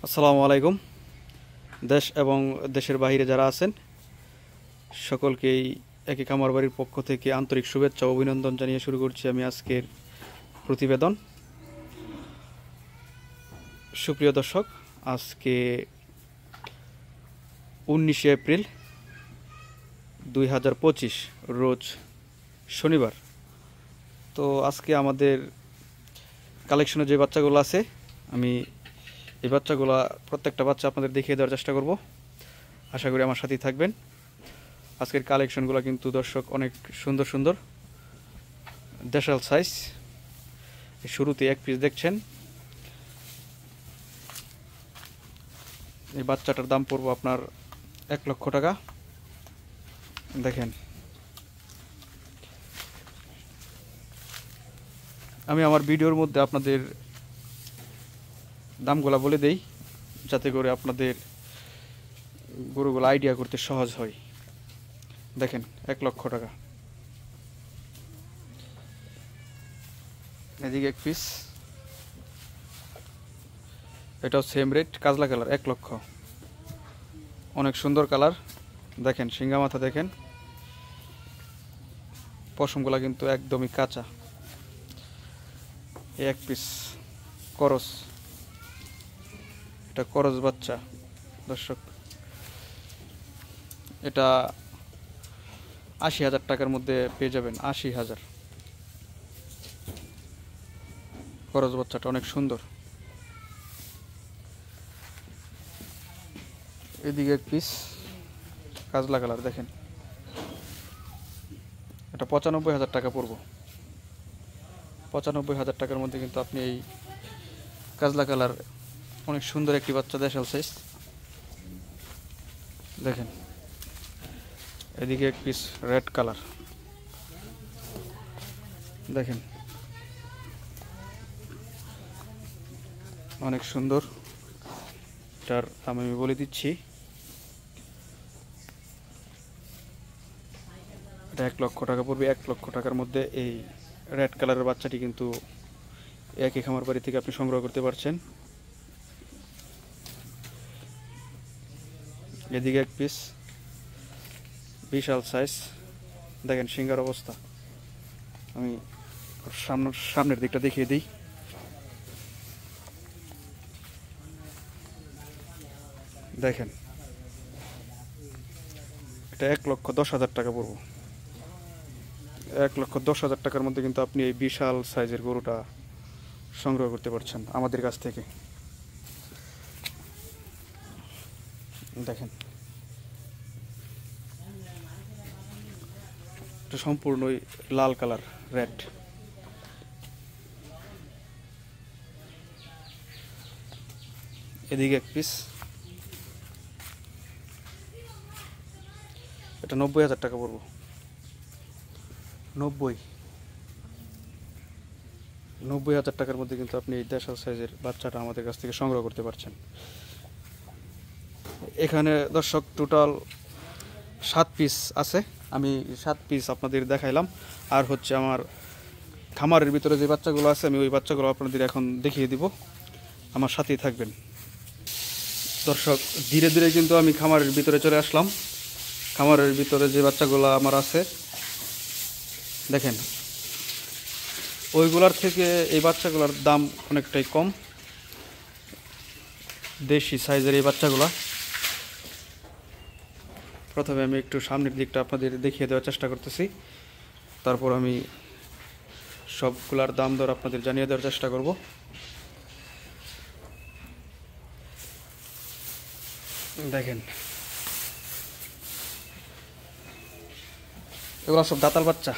আসসালামু আলাইকুম। দেশ এবং দেশের বাইরে যারা আছেন সকলকেই একই খামার বাড়ির পক্ষ থেকে আন্তরিক শুভেচ্ছা ও অভিনন্দন জানিয়ে শুরু করছি আমি আজকের প্রতিবেদন। সুপ্রিয় দর্শক, আজকে 19 এপ্রিল 2025 রোজ শনিবার। তো আজকে আমাদের কালেকশনে যে বাচ্চাগুলো আছে আমি এই বাচ্চাগুলো প্রত্যেকটা বাচ্চা আপনাদের দেখিয়ে দেওয়ার চেষ্টা করব। আশা করি আমার সাথেই থাকবেন। আজকের কালেকশনগুলো কিন্তু দর্শক অনেক সুন্দর সুন্দর দেশাল সাইজ। শুরুতে এক পিস দেখছেন, এই বাচ্চাটার দাম পড়বো আপনার 1 লক্ষ টাকা। দেখেন, আমি আমার ভিডিওর মধ্যে আপনাদের দামগুলো বলে দেই যাতে করে আপনাদের গরুগুলো আইডিয়া করতে সহজ হয়। দেখেন, 1 লক্ষ টাকা। এদিকে এক পিস, এটাও সেম রেট, কাজলা কালার, 1 লক্ষ। অনেক সুন্দর কালার। দেখেন সিঙ্গা মাথা, দেখেন পশমগুলা কিন্তু একদমই কাঁচা। এক পিস করস, এটা করস বাচ্চা দর্শক। এটা 80,000 টাকার মধ্যে পেয়ে যাবেন। 80,000। করস বাচ্চাটা অনেক সুন্দর। এদিকে এক পিস কাজলা কালার, দেখেন এটা 95,000 টাকা পড়বো। 95,000 টাকার মধ্যে কিন্তু আপনি এই কাজলা কালার অনেক সুন্দর একটি বাচ্চা দেশাল সাইজ। দেখেন, এদিকে এক পিস রেড কালার, দেখেন অনেক সুন্দর। এটার দাম আমি বলে দিচ্ছি, এটা 1 লক্ষ টাকা পড়বে। 1 লক্ষ টাকার মধ্যে এই রেড কালারের বাচ্চাটি কিন্তু একই খামার বাড়ি থেকে আপনি সংগ্রহ করতে পারছেন। এদিকে এক পিস বিশাল সাইজ, দেখেন সিঙ্গার অবস্থা। আমি সামনের দিকটা দেখিয়ে দিই। দেখেন, এটা 1,10,000 টাকা পড়বো। 1,10,000 টাকার মধ্যে কিন্তু আপনি এই বিশাল সাইজের গরুটা সংগ্রহ করতে পারছেন আমাদের কাছ থেকে। দেখেন, এটা সম্পূর্ণই লাল কালার, রেড। এদিকে এক পিস, এটা 90,000 টাকা পড়বো। 90,000 টাকার মধ্যে কিন্তু আপনি এই দেশাল সাইজের বাচ্চাটা আমাদের কাছ থেকে সংগ্রহ করতে পারছেন। এখানে দর্শক টোটাল 7 পিস আছে। আমি 7 পিস আপনাদের দেখাইলাম। আর হচ্ছে আমার খামারের ভিতরে যে বাচ্চাগুলো আছে আমি ওই বাচ্চাগুলো আপনাদের এখন দেখিয়ে দিব। আমার সাথেই থাকবেন দর্শক। ধীরে ধীরে কিন্তু আমি খামারের ভিতরে চলে আসলাম। খামারের ভিতরে যে বাচ্চাগুলো আমার আছে দেখেন, ওইগুলার থেকে এই বাচ্চাগুলোর দাম অনেকটাই কম। দেশি সাইজের এই বাচ্চাগুলো। প্রথমে আমি একটু সামনের দিকটা আপনাদের দেখিয়ে দেওয়ার চেষ্টা করতেছি, তারপর আমি সবগুলার দাম দর আপনাদের জানিয়ে দেওয়ার চেষ্টা করব। দেখেন, এগুলো সব দাঁতাল বাচ্চা।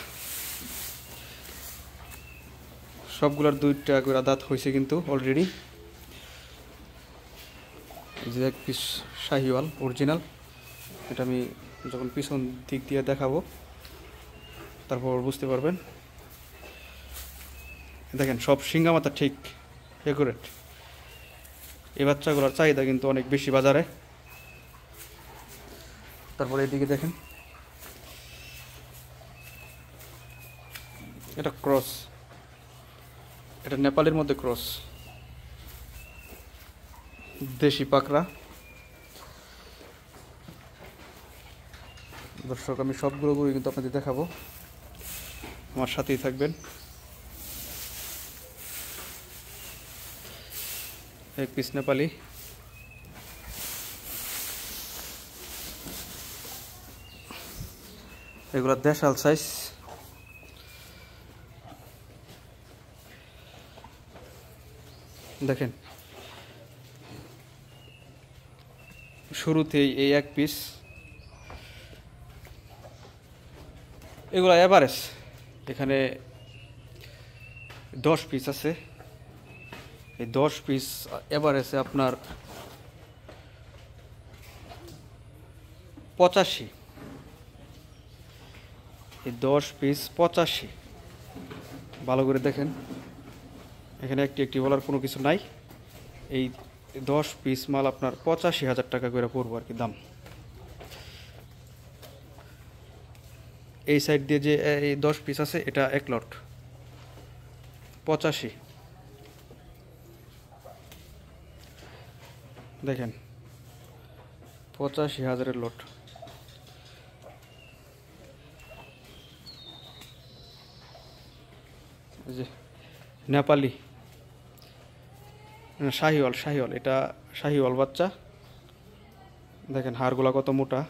সবগুলার 2টা করে দাঁত হয়েছে কিন্তু অলরেডি। যে এক পিস শাহিওয়াল অরিজিনাল, এটা আমি যখন পিছন দিক দিয়ে দেখাবো তারপর বুঝতে পারবেন। দেখেন, সব সিঙ্গা মাথা ঠিক একুরেট। এই বাচ্চাগুলোর চাহিদা কিন্তু অনেক বেশি বাজারে। তারপরে এদিকে দেখেন, এটা ক্রস, এটা নেপালের মধ্যে ক্রস। দেশি পাকড়া। দর্শক আমি সবগুলো গরু কিন্তু আপনাদের দেখাবো, আমার সাথেই থাকবেন। এক পিস নেপালি, এগুলা দেশাল সাইজ। দেখেন শুরুতেই এই এক পিস, এগুলা এভারেজ, এখানে 10 পিস আছে। এই 10 পিস এভারেজে আপনার 85, এই 10 পিস 85। ভালো করে দেখেন, এখানে একটি বলার কোনো কিছু নাই। এই 10 পিস মাল আপনার 85,000 টাকা করে পড়বো আর কি দাম। এই সাইড দিয়ে যে এই 10 পিস আছে এটা এক লট 85। দেখেন 85,000-এর লট। যে নেপালি শাহিওয়াল, এটা শাহিওয়াল বাচ্চা। দেখেন হাড়গুলা কত মোটা।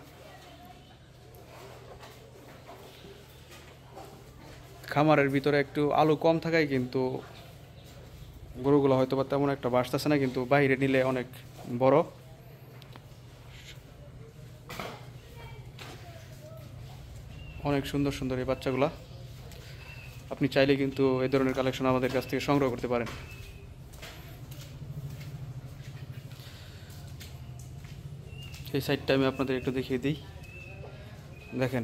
খামারের ভিতরে একটু আলু কম থাকায় কিন্তু গরুগুলো হয়তো বা তেমন একটা বাড়তেছে না, কিন্তু বাইরে নিলে অনেক বড়। অনেক সুন্দর সুন্দর এই বাচ্চাগুলা। আপনি চাইলে কিন্তু এই ধরনের কালেকশন আমাদের কাছ থেকে সংগ্রহ করতে পারেন। এই সাইডটা আমি আপনাদের একটু দেখিয়ে দিই। দেখেন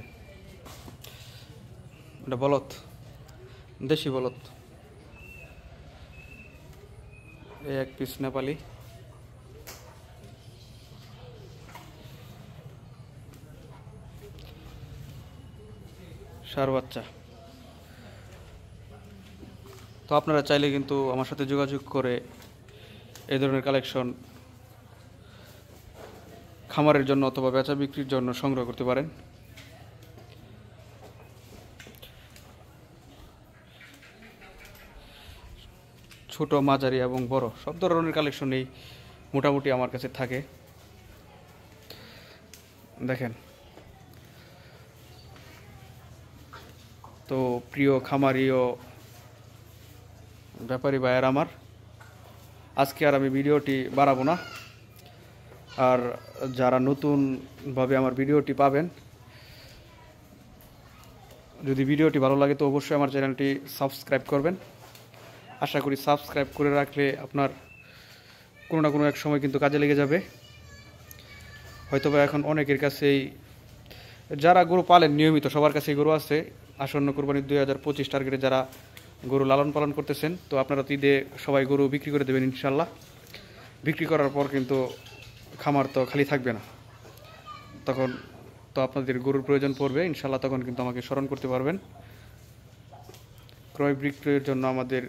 এটা বলদ, দেশি বলদ। এই এক পিস নেপালি, ষাঁড় বাচ্চা। তো আপনারা চাইলে কিন্তু আমার সাথে যোগাযোগ করে এই ধরনের কালেকশন খামারের জন্য অথবা বেচা বিক্রির জন্য সংগ্রহ করতে পারেন। ছোট, মাঝারি এবং বড় সব ধরনের কালেকশনই মোটামুটি আমার কাছে থাকে। দেখেন তো প্রিয় খামারি ও ব্যাপারী ভাইয়ের আমার, আজকে আর আমি ভিডিওটি বাড়াবো না। আর যারা নতুনভাবে আমার ভিডিওটি পাবেন, যদি ভিডিওটি ভালো লাগে তো অবশ্যই আমার চ্যানেলটি সাবস্ক্রাইব করবেন। আশা করি সাবস্ক্রাইব করে রাখলে আপনার কোনো না কোনো এক সময় কিন্তু কাজে লেগে যাবে। হয়তোবা এখন অনেকের কাছেই, যারা গরু পালেন নিয়মিত, সবার কাছেই গরু আছে। আসন্ন কোরবানি 2025 টার্গেটে যারা গরু লালন পালন করতেছেন, তো আপনারা তো ঈদে সবাই গরু বিক্রি করে দেবেন ইনশাল্লাহ। বিক্রি করার পর কিন্তু খামার তো খালি থাকবে না, তখন তো আপনাদের গরুর প্রয়োজন পড়বে ইনশাল্লাহ। তখন কিন্তু আমাকে স্মরণ করতে পারবেন। ক্রয় বিক্রয়ের জন্য আমাদের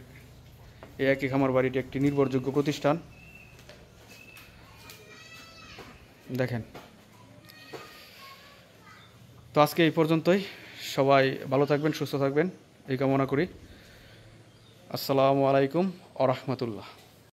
এই একই খামার বাড়িটি একটি নির্ভরযোগ্য প্রতিষ্ঠান। দেখেন তো আজকে এই পর্যন্তই। সবাই ভালো থাকবেন, সুস্থ থাকবেন এই কামনা করি। আসসালামু আলাইকুম ওয়া রাহমাতুল্লাহ।